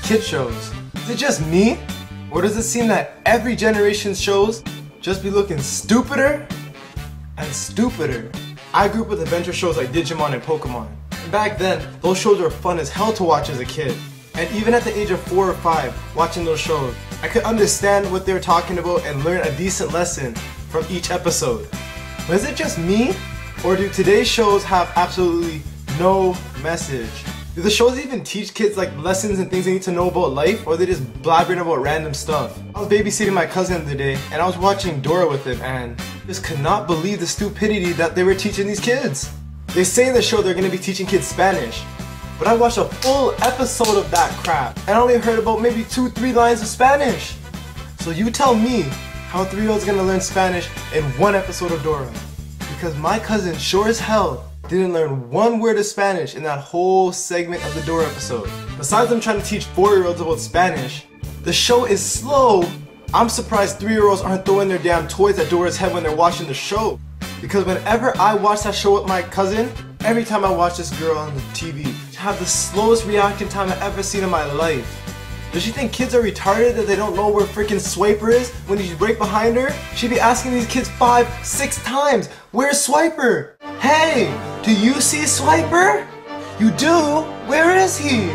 kid shows. Is it just me? Or does it seem that every generation's shows just be looking stupider and stupider? I grew up with adventure shows like Digimon and Pokemon. And back then, those shows were fun as hell to watch as a kid. And even at the age of 4 or 5, watching those shows, I could understand what they were talking about and learn a decent lesson from each episode. But is it just me? Or do today's shows have absolutely no message? Do the shows even teach kids like lessons and things they need to know about life, or are they just blabbering about random stuff? I was babysitting my cousin the other day and I was watching Dora with him and just could not believe the stupidity that they were teaching these kids. They say in the show they're going to be teaching kids Spanish, but I watched a full episode of that crap and I only heard about maybe 2-3 lines of Spanish. So you tell me how a 3-year-old's going to learn Spanish in one episode of Dora. Because my cousin sure as hell didn't learn one word of Spanish in that whole segment of the Dora episode. Besides them trying to teach 4-year-olds about Spanish, the show is slow. I'm surprised 3-year-olds aren't throwing their damn toys at Dora's head when they're watching the show. Because whenever I watch that show with my cousin, every time I watch this girl on the TV, she have the slowest reaction time I've ever seen in my life. Does she think kids are retarded that they don't know where freaking Swiper is when he's right behind her? She'd be asking these kids 5-6 times, "Where's Swiper? Hey, do you see Swiper? You do? Where is he?"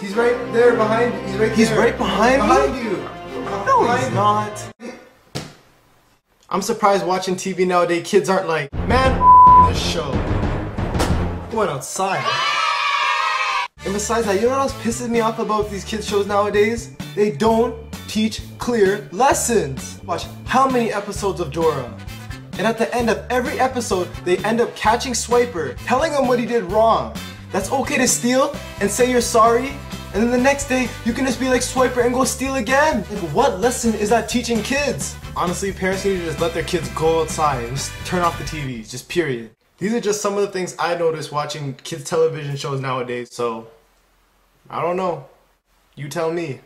He's right there behind you. He's right there. He's right behind me? Behind you. No, he's not. I'm surprised watching TV nowadays kids aren't like, "Man, this show. Going outside." And besides that, you know what else pisses me off about these kids shows nowadays? They don't teach clear lessons. Watch how many episodes of Dora. And at the end of every episode, they end up catching Swiper, telling him what he did wrong. That's okay to steal and say you're sorry, and then the next day, you can just be like Swiper and go steal again. Like, what lesson is that teaching kids? Honestly, parents need to just let their kids go outside and just turn off the TVs, just period. These are just some of the things I noticed watching kids television shows nowadays, so I don't know. You tell me.